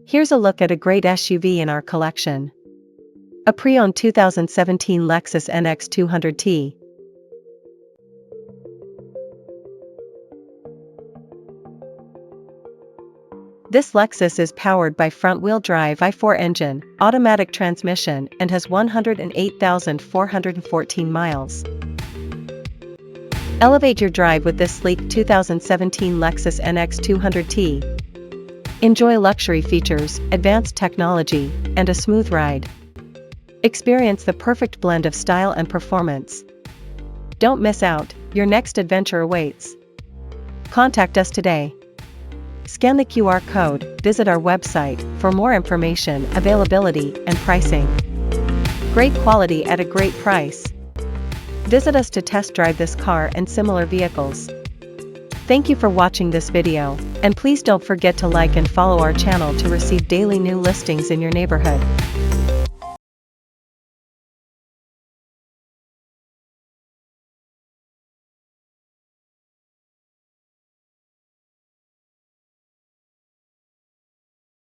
Here's a look at a great SUV in our collection. A pre-owned 2017 Lexus NX 200T. This Lexus is powered by front-wheel drive i4 engine, automatic transmission, and has 108,414 miles. Elevate your drive with this sleek 2017 Lexus NX 200T. Enjoy luxury features, advanced technology, and a smooth ride. Experience the perfect blend of style and performance. Don't miss out, your next adventure awaits. Contact us today. Scan the QR code, visit our website for more information, availability, and pricing. Great quality at a great price. Visit us to test drive this car and similar vehicles. Thank you for watching this video, and please don't forget to like and follow our channel to receive daily new listings in your neighborhood.